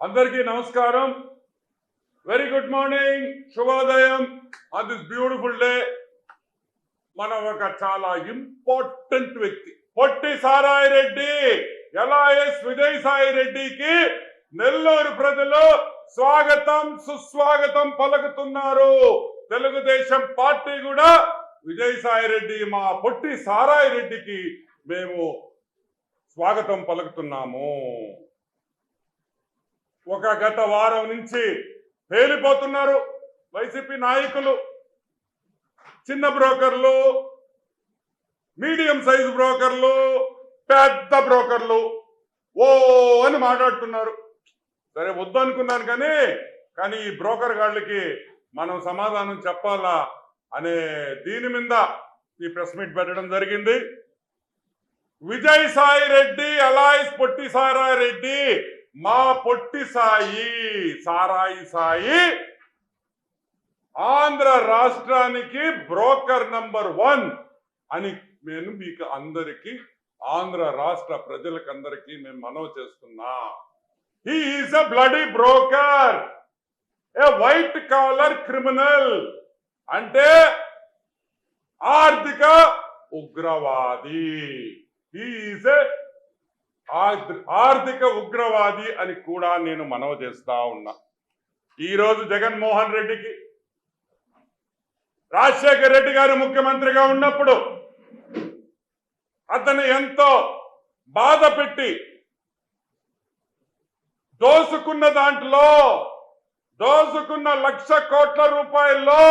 అందరికీ నమస్కారం. Very good morning, శుభోదయం ఆన్ దిస్ బ్యూటిఫుల్ డే. మన ఒక చాలా ఇంపార్టెంట్ వ్యక్తి పొట్టి సారాయి రెడ్డి, ఎల్ఐఎస్ విజయసాయి రెడ్డికి నెల్లూరు ప్రజలు స్వాగతం సుస్వాగతం పలుకుతున్నారు. తెలుగుదేశం పార్టీ కూడా విజయసాయి రెడ్డి, మా పొట్టి సారాయి రెడ్డికి మేము స్వాగతం పలుకుతున్నాము. ఒక గత వారం నుంచి పేలిపోతున్నారు వైసీపీ నాయకులు. చిన్న బ్రోకర్లు, మీడియం సైజు బ్రోకర్లు, పెద్ద బ్రోకర్లు ఓ అని మాట్లాడుతున్నారు. సరే వద్దు అనుకున్నాను, కానీ ఈ బ్రోకర్ గాళ్ళకి మనం సమాధానం చెప్పాలా అనే దీని మీద ఈ ప్రెస్ మీట్ పెట్టడం జరిగింది. విజయసాయి రెడ్డి ఎల్ఐఎస్ పొట్టి సారాయి రెడ్డి, మా పొట్టి సాయి సారాయి సాయి ఆంధ్ర రాష్ట్రానికి బ్రోకర్ నంబర్ 1 అని నేను మీకు అందరికీ, ఆంధ్ర రాష్ట్ర ప్రజలకందరికీ మేము మనవి చేస్తున్నా. He is a bloody broker, A white collar criminal, అంటే ఆర్థిక ఉగ్రవాది. హీ ఈజ్ ఎ ఆర్థిక ఉగ్రవాది అని కూడా నేను మనవి చేస్తా ఉన్నా. ఈరోజు జగన్మోహన్ రెడ్డికి, రాజశేఖర రెడ్డి గారు ముఖ్యమంత్రిగా ఉన్నప్పుడు అతను ఎంతో బాధ పెట్టి దోసుకున్న దాంట్లో, దోసుకున్న 1,00,000 కోట్ల రూపాయల్లో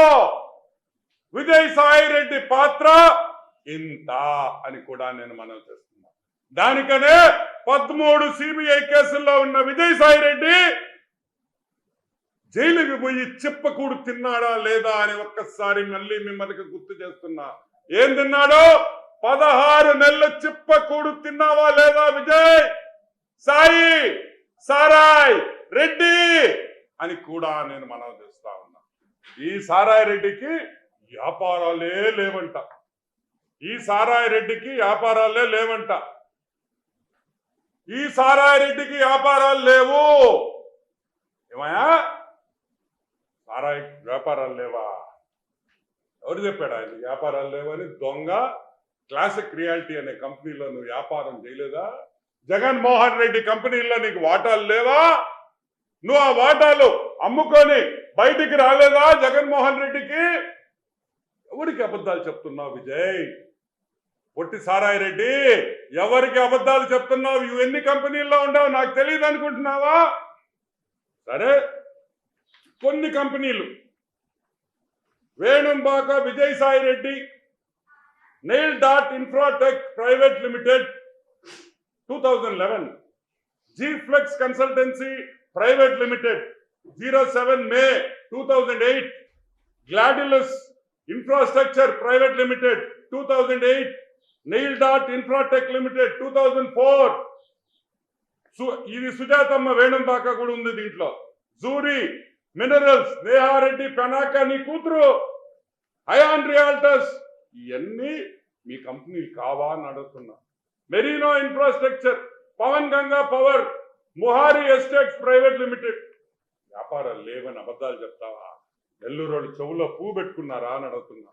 విజయసాయి రెడ్డి పాత్ర ఇంత అని కూడా నేను మనవి చేస్తున్నా. దానికనే 13 సిబిఐ కేసుల్లో ఉన్న విజయసాయి రెడ్డి జైలుకి పోయి చిప్పకూడు తిన్నాడా లేదా అని ఒక్కసారి మళ్ళీ మిమ్మల్ని గుర్తు చేస్తున్నా. ఏం తిన్నాడో? 16 నెలలు చిప్పకూడు తిన్నావా లేదా విజయ్ సాయి సారాయ్ రెడ్డి అని కూడా నేను మనవి చేస్తా ఉన్నా. ఈ సారాయి రెడ్డికి వ్యాపారాలే లేవంట. ఈ సారాయి రెడ్డికి వ్యాపారాలే లేవంట. ఈ సారాయి రెడ్డికి వ్యాపారాలు లేవు. ఏమయ్యా, సారాయి వ్యాపారాలు లేవా? ఎవరు చెప్పాడు ఆయన వ్యాపారాలు లేవని? దొంగ. క్లాసిక్ రియాలిటీ అనే కంపెనీలో నువ్వు వ్యాపారం చేయలేదా? జగన్మోహన్ రెడ్డి కంపెనీలో నీకు వాటాలు లేవా? నువ్వు ఆ వాటాలు అమ్ముకొని బయటికి రాలేదా జగన్మోహన్ రెడ్డికి? ఎవరికి అబద్ధాలు చెప్తున్నావు విజయ్? పొట్టి సారాయి రెడ్డి, ఎవరికి అబద్ధాలు చెప్తున్నావు? ఇవి ఎన్ని కంపెనీల్లో ఉండవు నాకు తెలియదు అనుకుంటున్నావా? సరే, కొన్ని కంపెనీలు: Venumbaka Vijayasai Reddy, nail dot infratech private limited 2011, G flex consultancy private limited 07 May 2008, Gladilus infrastructure private limited 2008, nail dot infratech limited 2004. ఇది సుజాతమ్మ వేణుంబాక కూడా ఉంది దీంట్లో. జూరీ మినరల్స్ నేహారెడ్డి పెనాక నీ కూతురు, అయాన్ రియాల్టర్స్, ఇవన్నీ మీ కంపెనీలు కావా అని అడుగుతున్నా. Marino infrastructure, Pavan Ganga power, Muhari estates private limited. వ్యాపారాలు లేవని అబద్ధాలు చెప్తావా? నెల్లూరు వాళ్ళు చెవులో పువ్వు పెట్టుకున్నారా అని అడుగుతున్నా.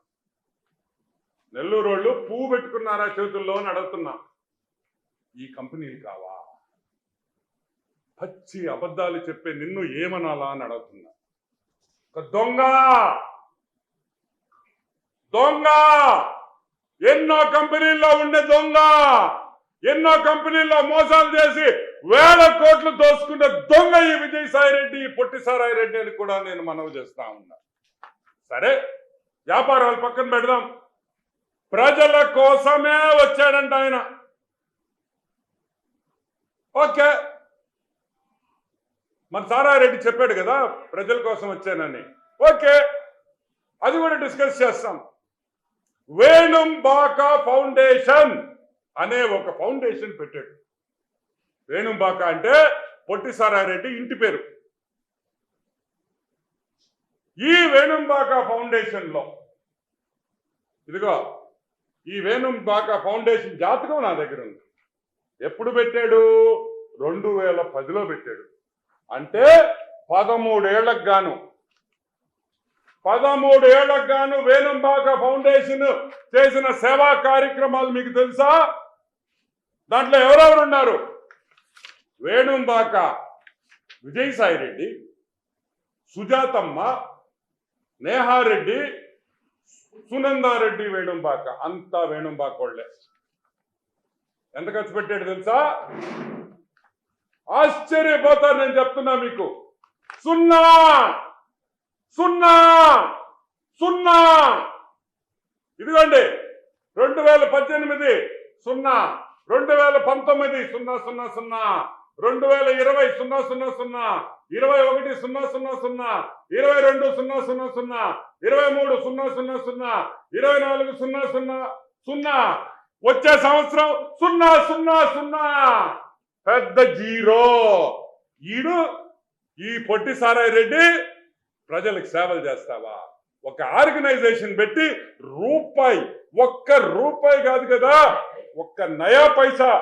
నెల్లూరు వాళ్ళు పువ్వు పెట్టుకున్నారా చేతుల్లో అని అడుగుతున్నా. ఈ కంపెనీలు కావా? పచ్చి అబద్ధాలు చెప్పే నిన్ను ఏమనాలా అని అడుగుతున్నా. ఒక దొంగ, దొంగ, ఎన్నో కంపెనీల్లో ఉండే దొంగ, ఎన్నో కంపెనీల్లో మోసాలు చేసి 1,000 కోట్లు దోసుకున్న దొంగ ఈ విజయసాయి రెడ్డి, పొట్టి సారాయి రెడ్డి అని కూడా నేను మనవి చేస్తా ఉన్నా. సరే, వ్యాపారాలు పక్కన పెడదాం. ప్రజల కోసమే వచ్చాడంట ఆయన. ఓకే, మన సారాయి రెడ్డి చెప్పాడు కదా ప్రజల కోసం వచ్చానని. ఓకే, అది కూడా డిస్కస్ చేస్తాం. వేణుంబాక ఫౌండేషన్ అనే ఒక ఫౌండేషన్ పెట్టాడు. వేణుంబాక అంటే పొట్టి సారాయి రెడ్డి ఇంటి పేరు. ఈ వేణుంబాక ఫౌండేషన్ లో, ఇదిగో ఈ వేణుంబాక ఫౌండేషన్ జాతకం నా దగ్గర ఉంది. ఎప్పుడు పెట్టాడు? 2010లో పెట్టాడు. అంటే 13 ఏళ్లకు గాను వేణుంబాక ఫౌండేషన్ చేసిన సేవా కార్యక్రమాలు మీకు తెలుసా? దాంట్లో ఎవరెవరు ఉన్నారు? వేణుంబాక విజయసాయిరెడ్డి, సుజాతమ్మ, నేహారెడ్డి, సునందారెడ్డి, వేణుంబాక, అంతా వేణుంబాక వాళ్ళే. ఎంత ఖర్చు పెట్టాడు తెలుసా? ఆశ్చర్యపోతారు, నేను చెప్తున్నా మీకు. 0 ఇదిగోండి. 2018 0, 2019 000, 2020 000, 21 000, 22 000, 23 000, 24 000. వచ్చే సంవత్సరం 000. పెద్ద జీరో. ఈ పొట్టి సారాయి రెడ్డి ప్రజలకు సేవలు చేస్తావా? ఒక ఆర్గనైజేషన్ పెట్టి ఒక్క రూపాయి కాదు కదా, ఒక్క నయా పైసా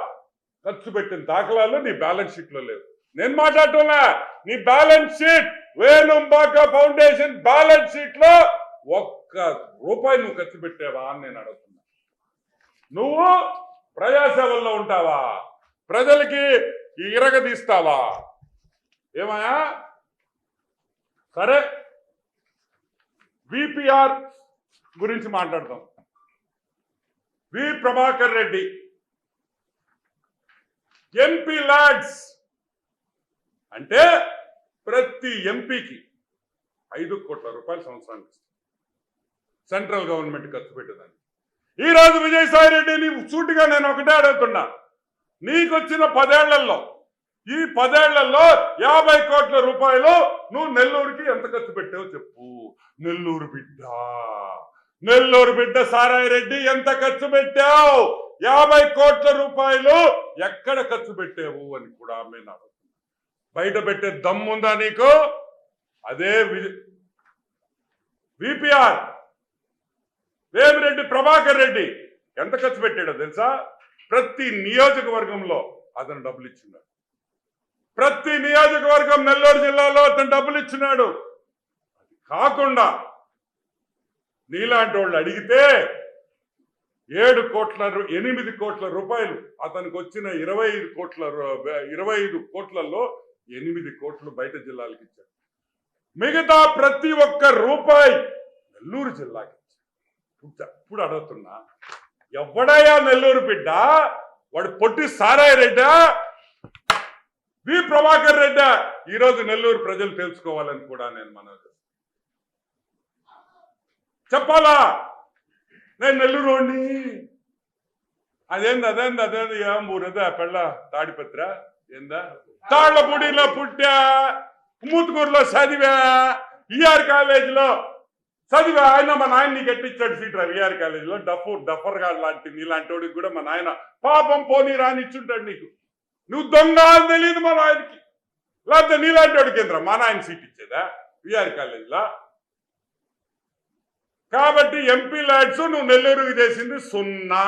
ఖర్చు పెట్టిన దాఖలాలు నీ బ్యాలెన్స్ షీట్ లో లేవు. నేను మాట్లాడటంలా, నీ balance sheet, Venumbaka foundation balance sheet లో ఒక్క రూపాయి నువ్వు ఖర్చు పెట్టావా అని నేను అడుగుతున్నా. నువ్వు ప్రజాసేవల్లో ఉంటావా? ప్రజలకి ఇరగదీస్తావా? ఏమయ్యా? సరే, విపిఆర్ గురించి మాట్లాడదాం. వి ప్రభాకర్ రెడ్డి ఎంపీ ల్యాడ్స్ అంటే ప్రతి ఎంపీకి 5 కోట్ల రూపాయలు సంవత్సరానికి సెంట్రల్ గవర్నమెంట్ ఖర్చు పెట్టేదాన్ని. ఈ రోజు విజయసాయి రెడ్డి నీవు సూటిగా నేను ఒకటే అడుగుతున్నా, నీకొచ్చిన 10 ఏళ్లలో, ఈ 10 ఏళ్లలో 50 కోట్ల రూపాయలు నువ్వు నెల్లూరుకి ఎంత ఖర్చు పెట్టావో చెప్పు. నెల్లూరు బిడ్డ సారాయి రెడ్డి ఎంత ఖర్చు పెట్టావు? 50 కోట్ల రూపాయలు ఎక్కడ ఖర్చు పెట్టావు అని కూడా నేను అడుగుతున్నా. బయట పెట్టే దమ్ముందా నీకు? అదే విపిఆర్ వేమిరెడ్డి ప్రభాకర్ రెడ్డి ఎంత ఖర్చు పెట్టాడో తెలుసా? ప్రతి నియోజకవర్గంలో అతను డబ్బులు ఇచ్చినాడు. ప్రతి నియోజకవర్గం నెల్లూరు జిల్లాలో అతను డబ్బులు ఇచ్చినాడు. అది కాకుండా నీలాంటి వాళ్ళు అడిగితే 8 కోట్ల రూపాయలు అతనికి వచ్చిన 25 కోట్లలో 8 కోట్లు బయట జిల్లాలకు ఇచ్చాడు. మిగతా ప్రతి ఒక్క రూపాయి నెల్లూరు జిల్లాకి ఇచ్చాడు. ఇప్పుడు అడుగుతున్నా, ఎవడయ్యా నెల్లూరు బిడ్డ? వాడు పొట్టి సారాయి రెడ్డా, వి ప్రభాకర్ రెడ్డా? ఈరోజు నెల్లూరు ప్రజలు తెలుసుకోవాలని కూడా నేను మనవి చెప్పాలా? నేను నెల్లూరు వాడిని. అదేంది ఏం ఊరదా పెళ్ళ తాడిపత్ర ఏందా? తాళ్లపూడిలో పుట్టా, మూతుకూరులో చదివా, ఈఆర్ కాలేజీలో చదివా. ఆయన మా నాయన నీకు ఎట్టిచ్చాడు సీట్ రా ఈఆర్ కాలేజీలో? డఫర్ గాడు లాంటి నీలాంటి వాడికి కూడా మా నాయన పాపం పోనీ రానిచ్చుంటాడు నీకు. నువ్వు దొంగ అని తెలియదు మా నాయనకి. లేకపోతే నీలాంటి వాడికి ఏంద్రా మా నాయన సీట్ ఇచ్చేదా ఈఆర్ కాలేజీలో? కాబట్టి ఎంపీ ల్యాడ్స్ నువ్వు నెల్లూరుకి చేసింది 0.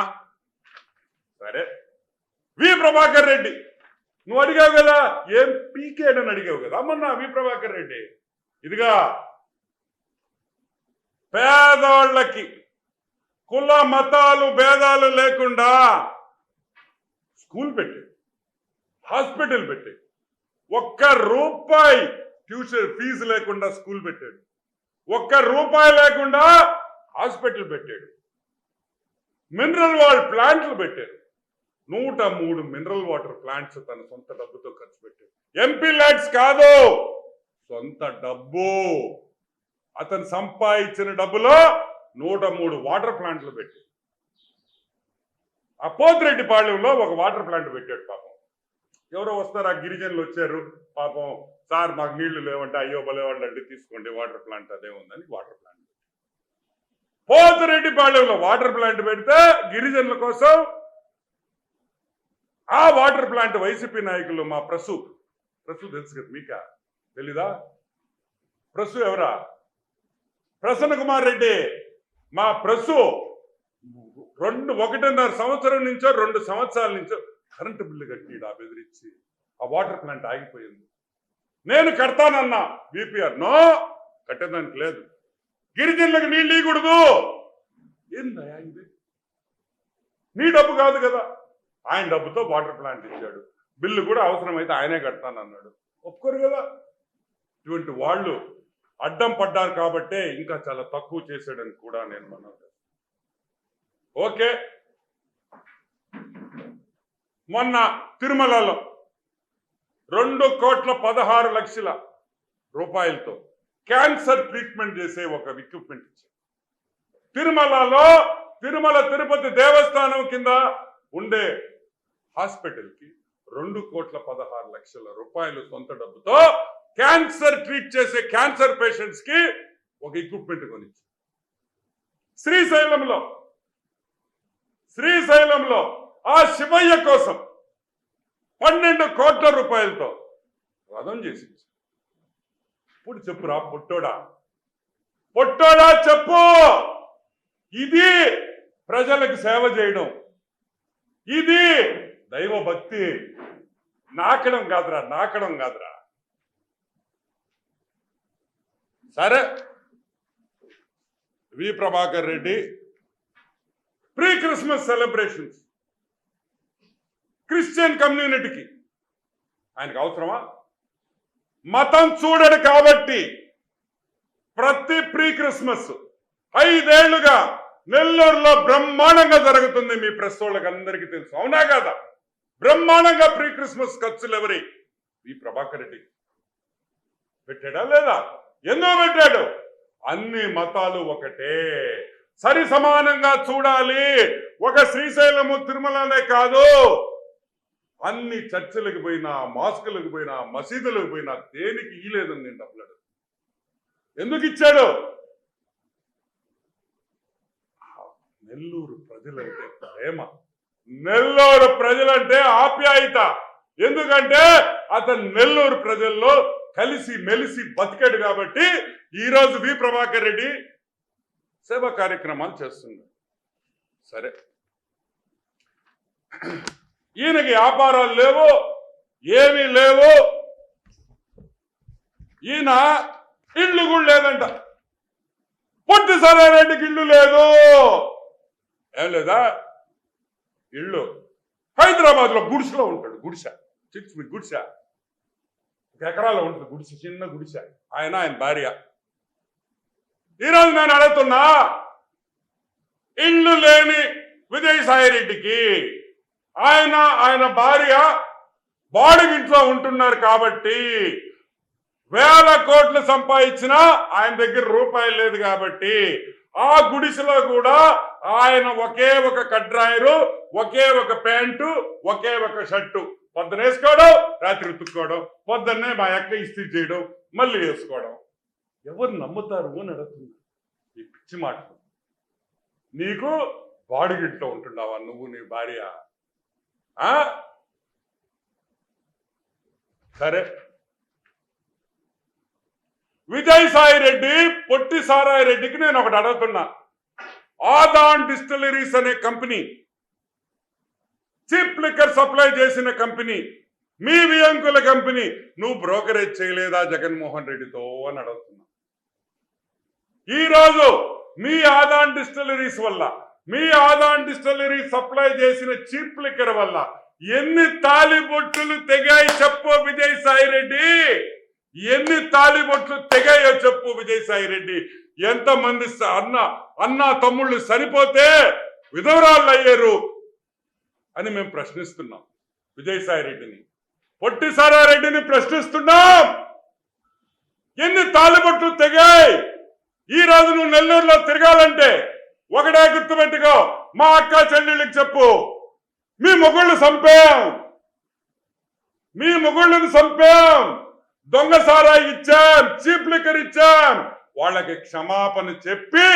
సరే, వి ప్రభాకర్ రెడ్డి నువ్వు అడిగావు కదా, ఏం పీకేడని అడిగావు కదా మొన్న వి ప్రభాకర్ రెడ్డి. ఇదిగా పేదవాళ్ళకి కుల మతాలు భేదాలు లేకుండా స్కూల్ పెట్టాడు, హాస్పిటల్ పెట్టాడు. 1 రూపాయి ట్యూషన్ ఫీజు లేకుండా స్కూల్ పెట్టాడు. 1 రూపాయి లేకుండా హాస్పిటల్ పెట్టాడు. మినరల్ వాటర్ ప్లాంట్లు పెట్టాడు. 103 మినరల్ వాటర్ ప్లాంట్స్ తన సొంత డబ్బుతో ఖర్చు పెట్టాడు. ఎంపీ ల్యాడ్స్ కాదు, సొంత డబ్బు. అతను సంపాదించిన డబ్బులో 103 వాటర్ ప్లాంట్లు పెట్టాడు. ఆ పోతిరెడ్డిపాళెంలో ఒక వాటర్ ప్లాంట్ పెట్టాడు. పాపం ఎవరో వస్తారు, ఆ గిరిజనులు వచ్చారు, పాపం సార్ మాకు నీళ్లు లేవంటే, అయ్యో బలేవాళ్ళు అంటే తీసుకోండి వాటర్ ప్లాంట్ అదే ఉందని వాటర్ ప్లాంట్. పోతిరెడ్డిపాళెంలో వాటర్ ప్లాంట్ పెడితే గిరిజనుల కోసం ఆ వాటర్ ప్లాంట్ వైసీపీ నాయకులు మా ప్రసు తెలుసు కదా మీకా? తెలీదా? ప్రసు ఎవరా? ప్రసన్న కుమార్ రెడ్డి. మా ప్రసు 1.5 సంవత్సరం నుంచో 2 సంవత్సరాల నుంచో కరెంటు బిల్లు కట్టిడా బెదిరించి ఆ వాటర్ ప్లాంట్ ఆగిపోయింది. నేను కడతానన్నా బీపీఆర్ నో, కట్టేదానికి లేదు. గిరిజనులకు నీళ్ళు ఇవ్వకూడదు. ఏందయ్యా ఇది? నీ డబ్బు కాదు కదా. ఆయన డబ్బుతో వాటర్ ప్లాంట్ ఇచ్చాడు, బిల్లు కూడా అవసరమైతే ఆయనే కడతానన్నాడు. ఒప్పుకోరు కదా. ఇటువంటి వాళ్ళు అడ్డం పడ్డారు కాబట్టే ఇంకా చాలా తక్కువ చేశాడని కూడా నేను మనవి. ఓకే, మొన్న తిరుమలలో 2,16,00,000 రూపాయలతో క్యాన్సర్ ట్రీట్మెంట్ చేసే ఒక ఎక్విప్మెంట్ ఇచ్చారు. తిరుమలలో తిరుమల తిరుపతి దేవస్థానం కింద ఉండే హాస్పిటల్కి 2,16,00,000 రూపాయలు సొంత డబ్బుతో క్యాన్సర్ ట్రీట్ చేసే క్యాన్సర్ పేషెంట్స్ కి ఒక ఎక్విప్మెంట్ కొనిచ్చారు. శ్రీశైలంలో ఆ శివయ్య కోసం 12 కోట్ల రూపాయలతో రథం చేసి. ఇప్పుడు చెప్పురా పొట్టోడా చెప్పు. ఇది ప్రజలకు సేవ చేయడం, ఇది దైవ భక్తి. నాకడం కాదురా. సరే, V Prabhakar Reddy pre Christmas celebrations Christian కమ్యూనిటీకి ఆయనకు అవసరమా? మతం చూడడు కాబట్టి ప్రతి ప్రీ క్రిస్మస్ 5 ఏళ్లుగా నెల్లూరులో బ్రహ్మాండంగా జరుగుతుంది. మీ ప్రెస్ వాళ్ళకి అందరికీ తెలుసు, అవునా కదా? బ్రహ్మాండంగా ప్రీ క్రిస్మస్ ఖర్చులు ఎవరి? వి ప్రభాకర్ రెడ్డి పెట్టాడా లేదా? ఎన్నో పెట్టాడు. అన్ని మతాలు ఒకటే, సరి సమానంగా చూడాలి. ఒక శ్రీశైలము తిరుమలనే కాదు, అన్ని చర్చిలకు పోయినా, మాస్కులకు పోయినా, మసీదులకు పోయినా దేనికి ఇయ్యలేదని నేను డబ్బులు. ఎందుకు ఇచ్చాడు? నెల్లూరు ప్రజలంటే ప్రేమ, నెల్లూరు ప్రజలంటే ఆప్యాయత. ఎందుకంటే అతను నెల్లూరు ప్రజల్లో కలిసి మెలిసి బతికాడు కాబట్టి ఈరోజు వి ప్రభాకర్ రెడ్డి సేవా కార్యక్రమాలు చేస్తున్నాడు. సరే, ఈయనకి వ్యాపారాలు లేవు, ఏమీ లేవు. ఈయన ఇల్లు కూడా లేదంట. పొట్టి సరారెడ్డికి ఇల్లు లేదు. ఏం లేదా? ఇల్లు హైదరాబాద్ లో గుడిసెలో ఉంటాడు. గుడిసె 6 feet గుడిసె, 1 ఎకరాలో ఉంటుంది గుడిసె, చిన్న గుడిసె. ఆయన భార్య. ఈరోజు నేను అడుగుతున్నా, ఇల్లు లేని విజయసాయి రెడ్డికి ఆయన భార్య బాడిగింట్లో ఉంటున్నారు కాబట్టి, 1000 కోట్లు సంపాదించినా ఆయన దగ్గర రూపాయలు లేదు కాబట్టి ఆ గుడిసెలో కూడా ఆయన ఒకే ఒక కడ్రాయరు, ఒకే ఒక ప్యాంటు, ఒకే ఒక షర్టు. పొద్దున వేసుకోవడం, రాత్రి ఉతుక్కోవడం, పొద్దున్నే మా అక్క ఇస్త్రీ చేయడం, మళ్ళీ వేసుకోవడం. ఎవరు నమ్ముతారు అని అడుగుతున్నా ఈ పిచ్చి మాటలు. నీకు బాడిగింట్లో ఉంటున్నావా నువ్వు, నీ భార్య? సరే, విజయసాయి రెడ్డి పొట్టి సారాయి రెడ్డికి నేను ఒకటి అడుగుతున్నా. ఆదాన్ డిస్టిలరీస్ అనే కంపెనీ, చీప్ లిక్కర్ సప్లై చేసిన కంపెనీ, మీ వియంకుల కంపెనీ, నువ్వు బ్రోకరేజ్ చేయలేదా జగన్మోహన్ రెడ్డితో అని అడుగుతున్నా. ఈరోజు మీ ఆదాన్ డిస్టిలరీస్ వల్ల, మీ ఆదాన్ డిస్టిలరీ సప్లై చేసిన చీప్ లిక్కర్ వల్ల ఎన్ని తాలిబొట్టులు తెగాయి చెప్పు విజయసాయి రెడ్డి. ఎన్ని తాలిబొట్లు తెగాయో చెప్పు విజయసాయి రెడ్డి. ఎంతమంది అన్న తమ్ముళ్ళు సరిపోతే విధవరాళ్ళు అయ్యారు అని మేము ప్రశ్నిస్తున్నాం విజయసాయి రెడ్డిని. పొట్టి సారారెడ్డిని ప్రశ్నిస్తున్నాం. ఎన్ని తాలిబొట్లు తెగాయి? ఈ రోజు నువ్వు నెల్లూరులో తిరగాలంటే ఒకటే గుర్తుపెట్టుకో, మా అక్క చెల్లెళ్ళకి చెప్పు, మీ మొగుళ్ళు చంపాం, మీ మొగుళ్ళని చంపాం, దొంగ సారాయి ఇచ్చాం, చీప్ లిక్కర్ ఇచ్చాం, వాళ్ళకి క్షమాపణ చెప్పి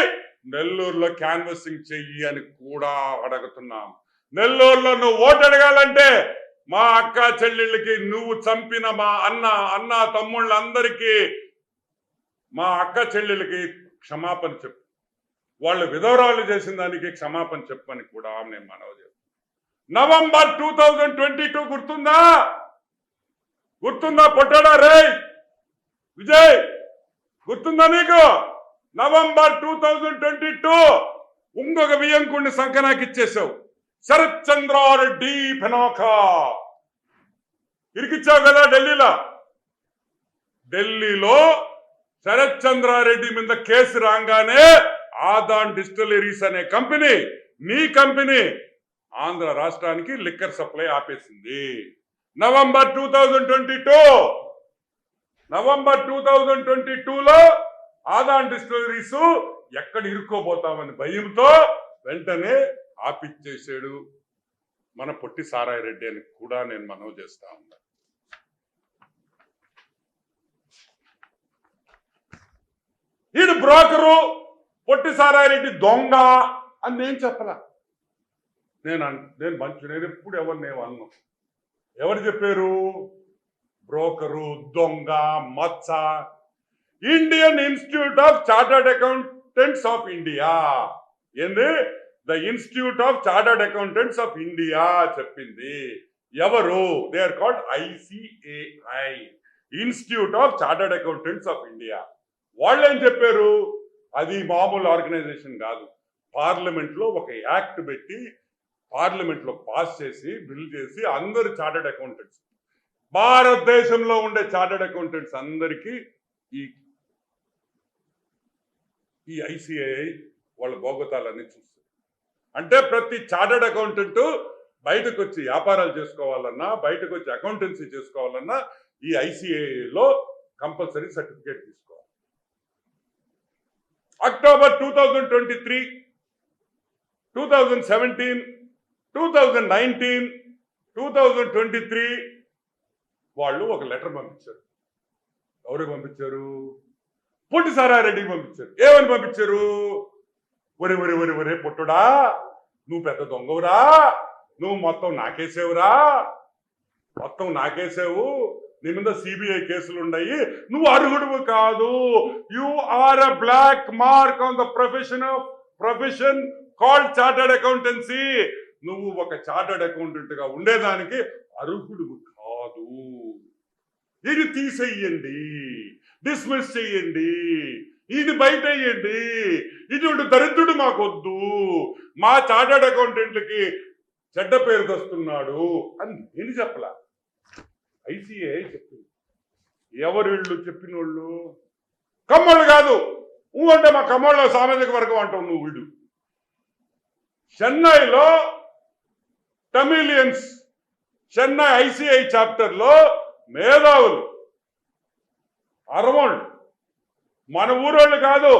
నెల్లూరులో క్యాన్వసింగ్ చెయ్యి అని కూడా అడుగుతున్నాం. నెల్లూరులో నువ్వు ఓటు అడగాలంటే మా అక్క చెల్లెళ్ళకి, నువ్వు చంపిన మా అన్న తమ్ముళ్ళందరికీ, మా అక్క చెల్లెళ్ళకి క్షమాపణ చెప్పు, వాళ్ళు విధవరాలు చేసిన దానికి క్షమాపణ చెప్పని కూడా నేను మనవి చేస్తాను. నవంబర్ 2022 గుర్తుందా పొట్టాడా రే? విజయ్ గుర్తుందా నీకు? నవంబర్ 2022 ఇంకొక వియంకుడిని సంకనాకి ఇచ్చేసావు. శరత్ చంద్రారెడ్డి పెనాకా ఇరికిచ్చావు కదా ఢిల్లీలో శరత్ చంద్రారెడ్డి మీద కేసు రాగానే ఆదాన్ డిస్టిలరీస్ అనే కంపెనీ, నీ కంపెనీ, ఆంధ్ర రాష్ట్రానికి లిక్కర్ సప్లై ఆపేసింది. నవంబర్ 2022లో ఆదాన్ డిస్టిలరీస్ ఎక్కడ ఇరుక్కోబోతామని భయంతో వెంటనే ఆపిచ్చేసాడు మన పొట్టి సారాయి రెడ్డి అని కూడా నేను మనవి చేస్తా ఉన్నా. ఈడు బ్రోకరు, పొట్టి సారాయి రెడ్డి దొంగ అని నేను చెప్పలా. నేను ఎప్పుడు ఎవరినేమో అన్నా. ఎవరు చెప్పారు? బ్రోకరు, దొంగ, మచ్చ. Indian institute of chartered accountants of India. ఏంది? The institute of chartered accountants of India చెప్పింది. ఎవరు? They are called ICAI, institute of chartered accountants of India. వాళ్ళు ఏం చెప్పారు? అది మామూలు ఆర్గనైజేషన్ కాదు. పార్లమెంట్ లో ఒక యాక్ట్ పెట్టి పార్లమెంట్ లో పాస్ చేసి బిల్ చేసి అందరు చార్టర్డ్ అకౌంటెంట్స్, భారతదేశంలో ఉండే చార్టర్డ్ అకౌంటెంట్స్ అందరికీ ఈ ICAI వాళ్ళ భోగతాలన్నీ చూస్తారు. అంటే ప్రతి చార్టర్డ్ అకౌంటెంట్ బయటకు వచ్చి వ్యాపారాలు చేసుకోవాలన్నా, బయటకు వచ్చి అకౌంటెన్సీ చేసుకోవాలన్నా ఈ ICAIలో కంపల్సరీ సర్టిఫికేట్ తీసుకోవాలి. అక్టోబర్ 2023, 2017, 2019, 2023 వాళ్ళు ఒక లెటర్ పంపించారు. ఎవరికి పంపించారు? పొట్టి సారారెడ్డికి పంపించారు. ఏమని పంపించారు? ఒరే పొట్టుడా, నువ్వు పెద్ద దొంగవురా, నువ్వు మొత్తం నాకేసావు, నీ మీద CBI కేసులు ఉన్నాయి, నువ్వు అర్హుడువు కాదు, you are a black mark on the profession called chartered accountancy. నువ్వు ఒక చార్టర్డ్ అకౌంటెంట్ గా ఉండేదానికి అర్హుడువు కాదు. ఇది తీసేయండి, డిస్మిస్ చెయ్యండి, ఇది బయట వేయండి, ఇటువంటి దరిద్రుడు మాకొద్దు, మా చార్టర్డ్ అకౌంటెంట్లకి చెడ్డ పేరు తెస్తున్నాడు అని నేను చెప్పలా, ICAI చెప్పింది. ఎవరు వీళ్ళు చెప్పిన వాళ్ళు? కమ్మోళ్ళు కాదు. నువ్వు అంటే మా కమ్మోళ్ళ సామాజిక వర్గం అంటావు నువ్వు. వీడు చెన్నైలో తమిళియన్స్, చెన్నై ICAI చాప్టర్ లో మేధావులు, అరవోళ్ళు, మన ఊరోళ్ళు కాదు,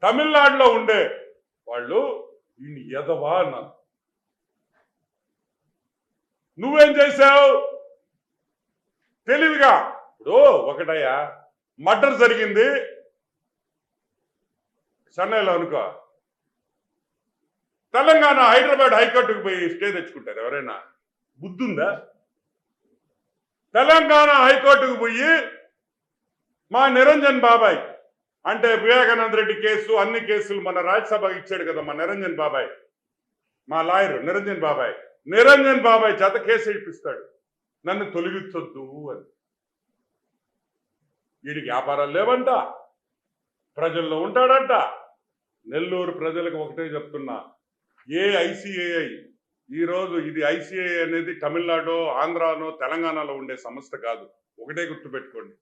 తమిళనాడులో ఉండే వాళ్ళు ఈయన ఎదవా అన్నారు. నువ్వేం చేశావు? తెలివిగా, ఇప్పుడు ఒకటయ్యా, మర్డర్ జరిగింది చెన్నైలో అనుకో, తెలంగాణ హైదరాబాద్ హైకోర్టుకు పోయి స్టే తెచ్చుకుంటారు ఎవరైనా? బుద్ధుందా? తెలంగాణ హైకోర్టుకు పోయి మా నిరంజన్ బాబాయ్, అంటే వివేకానంద రెడ్డి కేసు, అన్ని కేసులు మన రాజ్యసభ ఇచ్చాడు కదా మా నిరంజన్ బాబాయ్, మా లాయర్ నిరంజన్ బాబాయ్ చేత కేసు ఇప్పిస్తాడు, నన్ను తొలగించొద్దు అని. వీడికి వ్యాపారాలు లేవంట, ప్రజల్లో ఉంటాడంట. నెల్లూరు ప్రజలకు ఒకటే చెప్తున్నా, ఏ ICAI ఈరోజు ఇది ICAI అనేది తమిళనాడు, ఆంధ్రానో, తెలంగాణలో ఉండే సంస్థ కాదు. ఒకటే గుర్తుపెట్టుకోండి,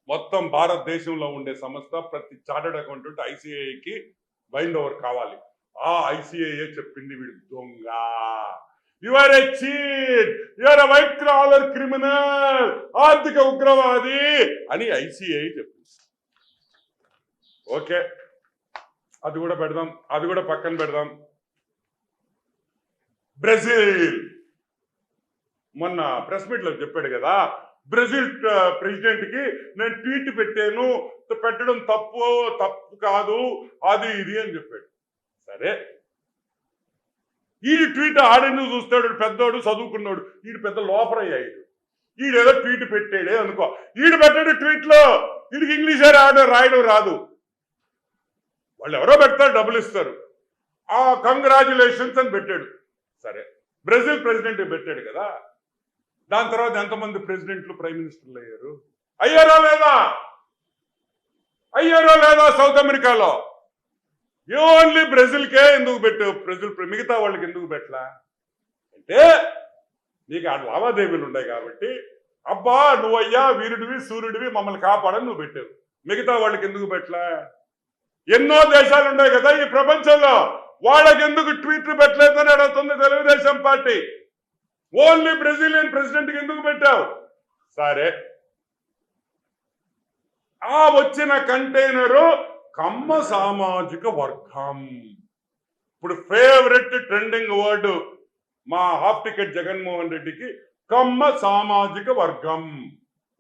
మొత్తం భారతదేశంలో ఉండే సంస్థ. ప్రతి చార్టర్డ్ అకౌంటెంట్ ICAIకి బైండ్ ఓవర్ కావాలి. ఆ ICAI చెప్పింది వీడు దొంగ, you are a cheat, you are a white collar criminal, ఆర్థిక ఉగ్రవాది అని ICAI చెప్పింది. ఓకే, అది కూడా పెడదాం, అది కూడా పక్కన పెడదాం. బ్రెజిల్ మొన్న ప్రెస్ మీట్ లో చెప్పాడు కదా, బ్రెజిల్ ప్రెసిడెంట్ కి నేను ట్వీట్ పెట్టాను, పెట్టడం తప్పు కాదు, అది ఇది అని చెప్పాడు. సరే, ఈ ట్వీట్ ఆడెందుకు చూస్తాడు? పెద్దోడు, చదువుకున్నాడు, ఈడు పెద్ద లోపరయ్యాడు, ఈడేదో ట్వీట్ పెట్టాడే అనుకో, ఈడు పెట్టాడు ట్వీట్ లో, వీడికి ఇంగ్లీషే రాయడం రాదు, వాళ్ళు ఎవరో పెడతారు, డబ్బులు ఇస్తారు, ఆ కంగ్రాచులేషన్స్ అని పెట్టాడు. సరే, బ్రెజిల్ ప్రెసిడెంట్ పెట్టాడు కదా, దాని తర్వాత ఎంతమంది ప్రెసిడెంట్లు, ప్రైమ్ మినిస్టర్లు అయ్యారు? అయ్యారా లేదా సౌత్ అమెరికాలో? ఓన్లీ బ్రెజిల్కే ఎందుకు పెట్టావు? బ్రెజిల్ మిగతా వాళ్ళకి ఎందుకు పెట్టలా అంటే నీకు ఆ లావాదేవీలు ఉన్నాయి కాబట్టి, అబ్బా నువ్వయ్యా వీరుడివి సూర్యుడివి మమ్మల్ని కాపాడని నువ్వు పెట్టావు. మిగతా వాళ్ళకి ఎందుకు పెట్టలా? ఎన్నో దేశాలు ఉన్నాయి కదా ఈ ప్రపంచంలో, వాళ్ళకి ఎందుకు ట్వీట్లు పెట్టలేదని అడుగుతుంది తెలుగుదేశం పార్టీ. ఓన్లీ బ్రెజిలియన్ ప్రెసిడెంట్కి ఎందుకు పెట్టావు? సరే, ఆ వచ్చిన కంటైనరు కమ్మ సామాజిక వర్గం. ఇప్పుడు ఫేవరెట్ ట్రెండింగ్ వర్డ్ మా హాఫ్ టికెట్ జగన్మోహన్ రెడ్డికి కమ్మ సామాజిక వర్గం.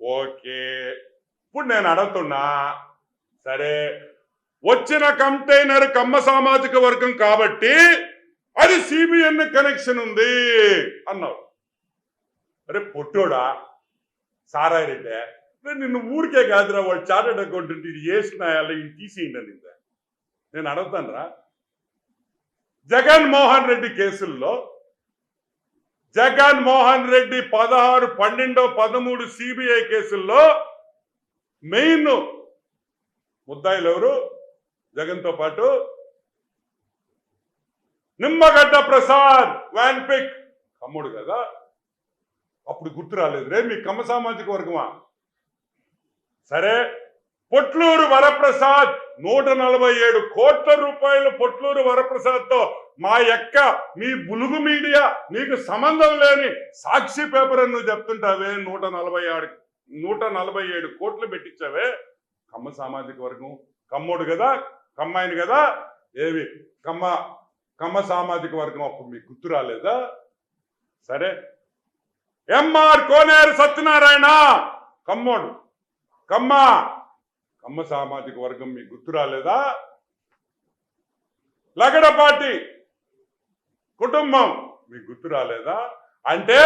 ఓకే, ఇప్పుడు నేను అడుగుతున్నా, సరే వచ్చిన కంటైనర్ కమ్మ సామాజిక వర్గం కాబట్టి అది సిబిఎన్ కనెక్షన్ ఉంది అన్నావు. అరే పొట్టోడా సారాయి రెడ్డి, నిన్ను ఊరికే కాదురా వాళ్ళు చార్టెడ్ అకౌంటెంట్ ఇది వేసినాయాలి ఇది తీసేయండి అని నేను అడుగుతాను రా. జగన్మోహన్ రెడ్డి కేసుల్లో జగన్మోహన్ రెడ్డి 16, 12, 13 సిబిఐ కేసుల్లో మెయిన్ ముద్దాయిలు ఎవరు? జగన్తో పాటు నిమ్మగడ్డ ప్రసాద్ వ్యాన్పిక్ కమ్ముడు కదా. అప్పుడు గుర్తు రాలేదు రే మీ కమ్మ సామాజిక వర్గమా? సరే, పొట్లూరు వరప్రసాద్ 147 కోట్ల రూపాయలు పొట్లూరు వరప్రసాద్ తో మా యొక్క మీ బులుగు మీడియా నీకు సంబంధం లేని సాక్షి పేపర్ అని నువ్వు చెప్తుంటావే. 147 కోట్లు పెట్టించావే. కమ్మ సామాజిక వర్గం కమ్మోడు కదా, కమ్మాయిని కదా, ఏవి కమ్మ సామాజిక వర్గం అప్పుడు మీకు గుర్తు రాలేదా? సరే, ఎంఆర్ కోనేరు సత్యనారాయణ కమ్మోడు, కమ్మ సామాజిక వర్గం మీకు గుర్తు రాలేదా? లగడపాటి కుటుంబం మీకు గుర్తు రాలేదా? అంటే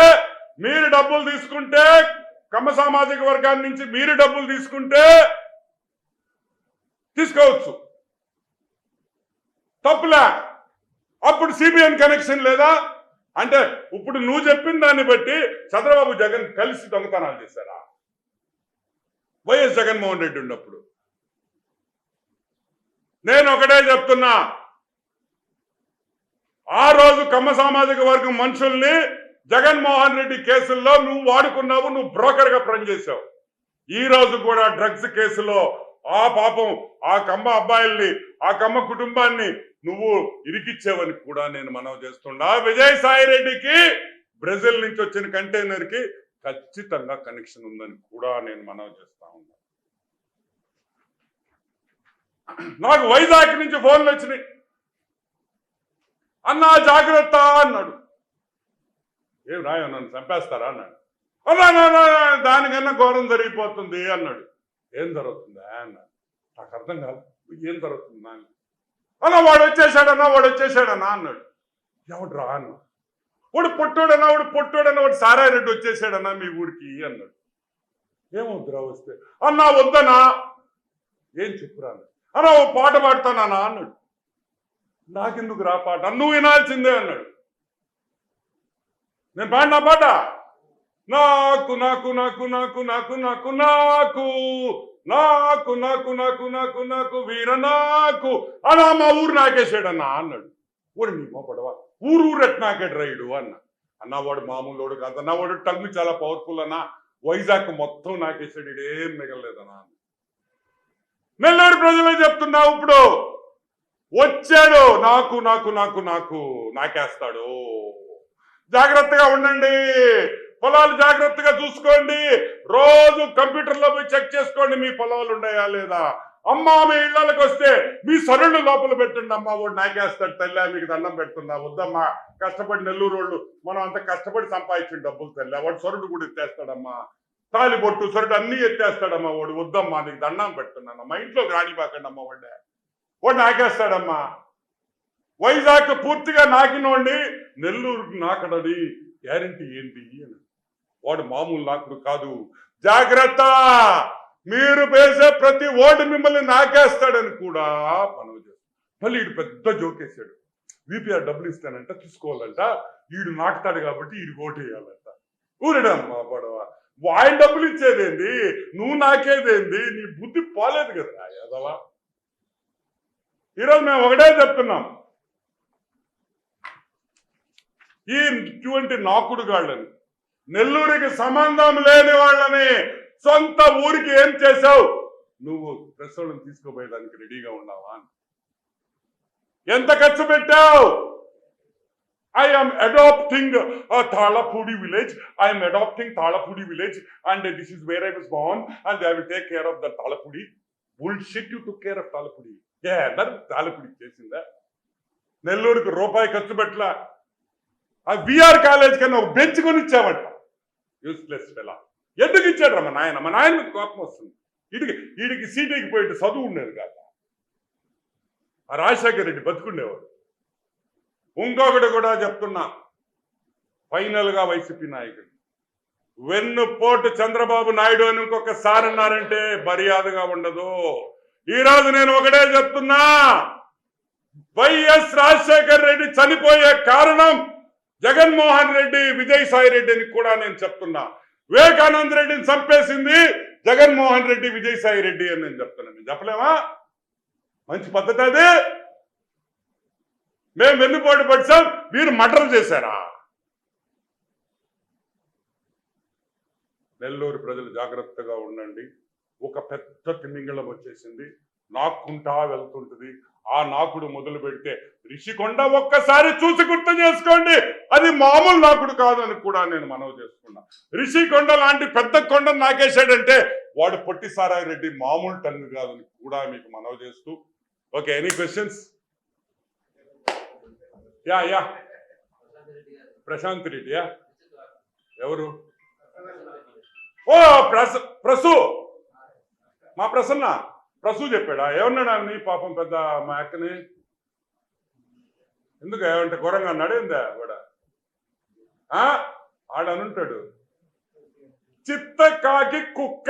మీరు డబ్బులు తీసుకుంటే కమ్మ సామాజిక వర్గాన్ని నుంచి మీరు డబ్బులు తీసుకుంటే తీసుకోవచ్చు, తప్పులే. అప్పుడు సిబిఎన్ కనెక్షన్ లేదా? అంటే ఇప్పుడు నువ్వు చెప్పిన దాన్ని బట్టి చంద్రబాబు జగన్ కలిసి దొంగతనాలు చేశారా? వైఎస్ జగన్మోహన్ రెడ్డి ఉన్నప్పుడు. నేను ఒకటే చెప్తున్నా, ఆ రోజు కమ్మ సామాజిక వర్గం మనుషుల్ని జగన్మోహన్ రెడ్డి కేసుల్లో నువ్వు వాడుకున్నావు, నువ్వు బ్రోకర్ గా పనిచేశావు. ఈ రోజు కూడా డ్రగ్స్ కేసులో ఆ పాపం ఆ కమ్మ అబ్బాయిల్ని ఆ కమ్మ కుటుంబాన్ని నువ్వు ఇరికిచ్చావని కూడా నేను మనవి చేస్తున్నా. విజయసాయి రెడ్డికి బ్రెజిల్ నుంచి వచ్చిన కంటైనర్ కి ఖచ్చితంగా కనెక్షన్ ఉందని కూడా నేను మనవి చేస్తా ఉన్నా. నాకు వైజాగ్ నుంచి ఫోన్లు వచ్చినాయి, అన్నా జాగ్రత్త అన్నాడు. ఏం రాయో నన్ను చంపేస్తారా అన్నాడు. అన్నా దానికన్నా ఘోరం జరిగిపోతుంది అన్నాడు. ఏం జరుగుతుందా అన్నాడు. నాకు అర్థం కాదు ఏం జరుగుతుందా అని. అన్నా వాడు వచ్చేసాడన్నా అన్నాడు. ఎవడు రా అన్నా. వాడు పొట్టోడన్నా వాడు సారాయి రెడ్డి వచ్చేసాడన్నా మీ ఊరికి అన్నాడు. ఏమవుతురా వస్తే? అన్నా వద్దనా. ఏం చెప్పురా అన్నా, ఓ పాట పాడతానా అన్నాడు. నాకెందుకు రా పాట, నువ్వు వినాల్సిందే అన్నాడు. నేను పాడినా పాట, నాకు నాకు నాకు నాకు నాకు నాకు నాకు నాకు నాకు నాకు నాకు నాకు వీర నాకు అన్నా మా ఊరు నాకేసాడన్నా అన్నాడు. ఊరు నీ మా పడవ ఊరు నాకేడు రైడు అన్న వాడు మామూలు కాదన్నా, వాడు టంగు చాలా పవర్ఫుల్ అన్నా, వైజాగ్ మొత్తం నాకేసాడు, ఇడేం మిగలలేదన్నా. నెల్లూరు ప్రజలే చెప్తున్నా, ఇప్పుడు వచ్చాడు నాకు నాకు నాకు నాకు నాకేస్తాడు. జాగ్రత్తగా ఉండండి, పొలాలు జాగ్రత్తగా చూసుకోండి, రోజు కంప్యూటర్లో పోయి చెక్ చేసుకోండి మీ పొలాలు ఉన్నాయా లేదా. అమ్మా మీ ఇళ్లకి వస్తే మీ సరుళ్ళు లోపల పెట్టండి, అమ్మా వాడు నాకేస్తాడు తల్లి మీకు దండం పెడుతున్నా. వద్దమ్మా, కష్టపడి నెల్లూరు వాళ్ళు మనం అంత కష్టపడి సంపాదించిన డబ్బులు తల్లి, వాడు సరుడు కూడా ఎత్తేస్తాడమ్మా, తాలి బొట్టు సరుడు అన్ని ఎత్తేస్తాడమ్మా వాడు, వద్దమ్మా నీకు దండం పెడుతున్నాను, మా ఇంట్లోకి రానిపాకండి అమ్మా వాడు నాకేస్తాడమ్మా. వైజాగ్ పూర్తిగా నాకినోండి నెల్లూరుకి నాకడది గ్యారంటీ ఏంటి అని. వాడు మామూలు నాకుడు కాదు, జాగ్రత్త, మీరు వేసే ప్రతి ఓటు మిమ్మల్ని నాకేస్తాడని కూడా మనవి చేస్తాడు. మళ్ళీ వీడు పెద్ద జోకేశాడు, విపిఆర్ డబ్బులు ఇస్తానంట తీసుకోవాలంట, వీడు నాకుతాడు కాబట్టి వీడికి ఓటు వేయాలంట. ఊరిడమ్మా పడవ, ఆయన డబ్బులు ఇచ్చేదేంది, నువ్వు నాకేదేంది, నీ బుద్ధి పోలేదు కదా యాదవా. ఈరోజు మేము ఒకటే చెప్తున్నాం, ఇటువంటి నాకుడుగాళ్ళని, నెల్లూరుకి సంబంధం లేని వాళ్ళని సొంత ఊరికి ఏం చేశావు, నువ్వు ప్రెస్ వాళ్ళని తీసుకుపోయేదానికి రెడీగా ఉన్నావా? ఎంత ఖర్చు పెట్టావు? I am adopting Thalapudi village. I am adopting Thalapudi village, and this is where I was born, and I will take care of the Thalapudi. Bullshit, you took care of Thalapudi. Yeah, that Thalapudi చేసిందా? నెల్లూరుకి రూపాయి ఖర్చు పెట్టలా. ఆ VR college కన్నా ఒక bench కొని ఇచ్చావట. Useless fella. ఎందుకు ఇచ్చాడు మా నాయన? మా నాయన మీద కోపం వస్తుంది. వీడికి సీటీకి పోయి చదువు ఉండేది కాదు. ఆ రాజశేఖర్ రెడ్డి బతుకుండేవాడు. ఇంకొకటి కూడా చెప్తున్నా, ఫైనల్ గా వైసీపీ నాయకుడు వెన్నుపోటు చంద్రబాబు నాయుడు అని ఇంకొకసారి అన్నారంటే మర్యాదగా ఉండదు. ఈరోజు నేను ఒకటే చెప్తున్నా, వైఎస్ రాజశేఖర్ రెడ్డి చనిపోయే కారణం జగన్మోహన్ రెడ్డి, విజయసాయి రెడ్డి అని కూడా నేను చెప్తున్నా. వివేకానంద రెడ్డిని చంపేసింది జగన్మోహన్ రెడ్డి, విజయసాయి రెడ్డి అని నేను చెప్తున్నా. నేను చెప్పలేమా? మంచి పద్ధతి అది. మేము వెన్నుపోటు పడిచాం, మీరు మర్డర్ చేశారా? నెల్లూరు ప్రజలు జాగ్రత్తగా ఉండండి. ఒక పెద్ద తిమింగళం వచ్చేసింది, నాక్కుంటా వెళ్తుంటుంది. ఆ నాకుడు మొదలు పెడితే రిషికొండ ఒక్కసారి చూసి గుర్తు చేసుకోండి, అది మామూలు నాకుడు కాదు అని కూడా నేను మనవి చేసుకున్నా. రిషికొండ లాంటి పెద్ద కొండ నాకేశాడంటే వాడు పొట్టి సారాయి రెడ్డి మామూలు టన్ను కాదని కూడా మీకు మనవి చేస్తూ, okay, any questions? Yeah Prashanth రెడ్డియా? ఎవరు? ఓ ప్రసు, మా ప్రసన్న ప్రసు చెప్పాడా? ఏమన్నాడా నీ పాపం పెద్ద మా అక్కని? ఎందుకు ఏమంటే ఘోరంగా నడిందా కూడా? ఆడనుంటాడు చిత్త కాకి కుక్క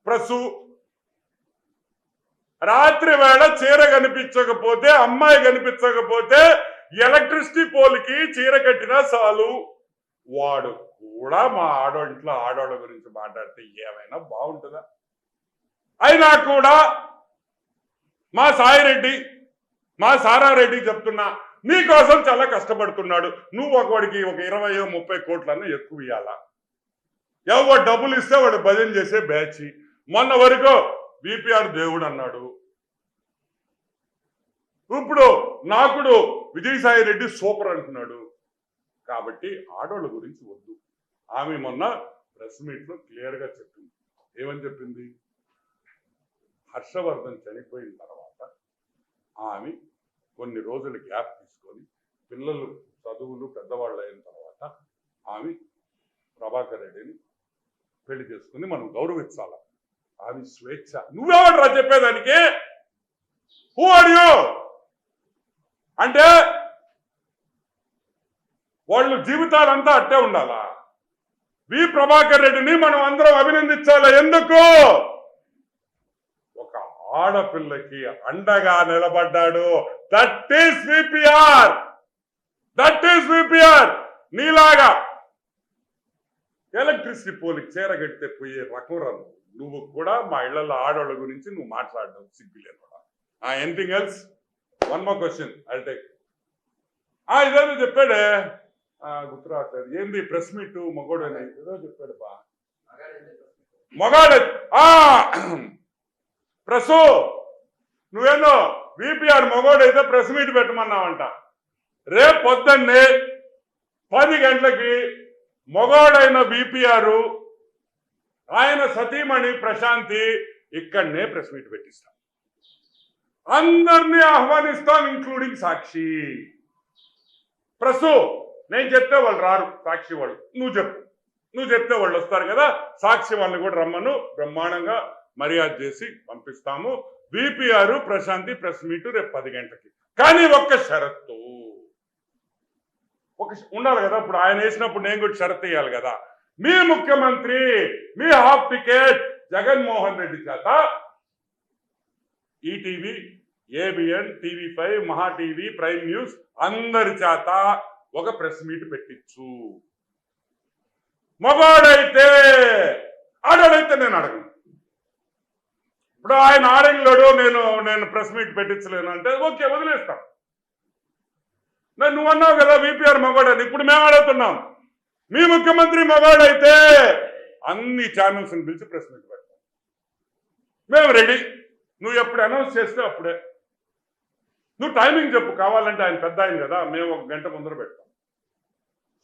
ప్రసు. రాత్రి వేళ చీర కనిపించకపోతే, అమ్మాయి కనిపించకపోతే ఎలక్ట్రిసిటీ పోల్కి చీర కట్టినా చాలు. వాడు కూడా మా ఇంట్లో ఆడవాళ్ళ గురించి మాట్లాడితే ఏమైనా బాగుంటుందా? అయినా కూడా మా సాయిరెడ్డి, మా సారారెడ్డి చెప్తున్నా, నీకోసం చాలా కష్టపడుతున్నాడు. నువ్వు ఒకవాడికి ఒక 20-30 కోట్లన్నా ఎక్కువ ఇవ్వాలా? ఎవరు డబ్బులు ఇస్తే వాడు భజన చేసే బ్యాచ్. మొన్న వరకు బీపీఆర్ దేవుడు అన్నాడు. ఇప్పుడు నాకుడు విజయసాయి రెడ్డి సూపర్ అంటున్నాడు. కాబట్టి ఆడవాళ్ళ గురించి వద్దు. ఆమె మొన్న ప్రెస్ మీట్ లో క్లియర్ గా చెప్పింది. ఏమని చెప్పింది? హర్షవర్ధన్ చనిపోయిన తర్వాత ఆమె కొన్ని రోజులు గ్యాప్ తీసుకొని పిల్లలు చదువులు పెద్దవాళ్ళు అయిన తర్వాత ఆమె ప్రభాకర్ రెడ్డిని పెళ్లి చేసుకుని మనం గౌరవించాల. ఆమె స్వేచ్ఛ. నువ్వెవడరా చెప్పేదానికి? Who are you? అంటే వాళ్ళు జీవితాలంతా అట్టే ఉండాలా? వి ప్రభాకర్ రెడ్డిని మనం అందరం అభినందించాలా? ఎందుకు? ఒక ఆడపిల్లకి అండగా నిలబడ్డాడు. That is VPR. That is VPR. నీలాగా ఎలక్ట్రిసిటీ పోలికి చేరగడితే పోయే రకం నువ్వు కూడా మా ఇళ్లలో ఆడవాళ్ళ గురించి నువ్వు మాట్లాడడం సిగ్గులేదు. Anything else? One more question I'll take. ఇదేదో చెప్పాడే, గుర్తు రావట్లేదు. ఏంది ప్రెస్ మీట్ మగోడు అని ఏదో చెప్పాడు బా. మగాడు ప్రసు, నువ్వేందో విపిఆర్ మగోడు అయితే ప్రెస్ మీట్ పెట్టమన్నావంట. రేపు పొద్దున్నే 10 గంటలకి మగోడైన విపిఆర్, ఆయన సతీమణి ప్రశాంతి ఇక్కడనే ప్రెస్ మీట్ పెట్టిస్తాం. అందరినీ ఆహ్వానిస్తాం, ఇంక్లూడింగ్ సాక్షి. ప్రసు, నేను చెప్తే వాళ్ళు రారు, సాక్షి వాళ్ళు. నువ్వు చెప్తే వాళ్ళు వస్తారు కదా. సాక్షి వాళ్ళని కూడా రమ్మను, బ్రహ్మాండంగా మర్యాద చేసి పంపిస్తాము. విపిఆర్ ప్రశాంతి ప్రెస్ మీట్ రేపు 10 గంటలకి. కానీ ఒక్క షరత్తు ఉండాలి కదా. ఇప్పుడు ఆయన వేసినప్పుడు నేను కూడా షరత్ వేయాలి కదా. మీ ముఖ్యమంత్రి, మీ హాఫ్ టికెట్ జగన్మోహన్ రెడ్డి చేత ఈటీవీ, ఏబిఎన్, టీవీ5, మహా టీవీ, ప్రైమ్ న్యూస్ అందరి చేత ఒక ప్రెస్ మీట్ పెట్టించు. మగాడైతే ఆడోడైతే నేను అడగను. ఇప్పుడు ఆయన ఆడంగులోడు నేను ప్రెస్ మీట్ పెట్టించలేను అంటే ఓకే వదిలేస్తాం. నువ్వు అన్నావు కదా విపిఆర్ మగాడని, ఇప్పుడు మేము అడుగుతున్నాం మీ ముఖ్యమంత్రి మగాడైతే అన్ని ఛానల్స్ని పిలిచి ప్రెస్ మీట్ పెడతాం. మేము రెడీ, నువ్వు ఎప్పుడు అనౌన్స్ చేస్తే అప్పుడే. నువ్వు టైమింగ్ చెప్పు, కావాలంటే ఆయన పెద్ద ఆయన కదా, మేము 1 గంట ముందర పెడతాం.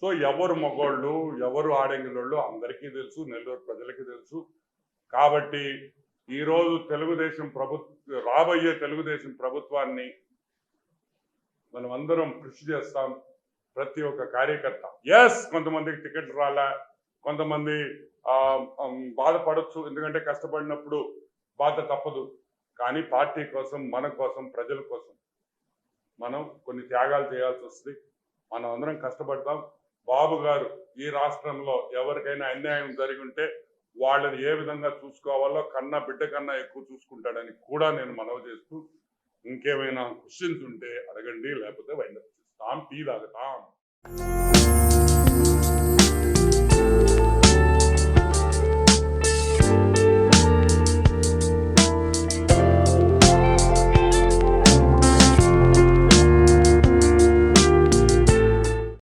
సో ఎవరు మగోళ్ళు ఎవరు ఆడంగిలోళ్ళు అందరికీ తెలుసు, నెల్లూరు ప్రజలకి తెలుసు. కాబట్టి ఈరోజు తెలుగుదేశం రాబోయే తెలుగుదేశం ప్రభుత్వాన్ని మనం అందరం కృషి చేస్తాం. ప్రతి ఒక్క కార్యకర్త కొంతమందికి టికెట్ రాలా, కొంతమంది బాధపడచ్చు, ఎందుకంటే కష్టపడినప్పుడు బాధ తప్పదు. కానీ పార్టీ కోసం, మన కోసం, ప్రజల కోసం మనం కొన్ని త్యాగాలు చేయాల్సి వస్తుంది. మనం అందరం కష్టపడతాం. బాబు గారు ఈ రాష్ట్రంలో ఎవరికైనా అన్యాయం జరిగి ఉంటే వాళ్ళని ఏ విధంగా చూసుకోవాలో బిడ్డ కన్నా ఎక్కువ చూసుకుంటాడని కూడా నేను మనవి చేస్తూ, ఇంకేమైనా క్వశ్చన్స్ ఉంటే అడగండి, లేకపోతే వైండప్ చేస్తాం. టీ తాగండి.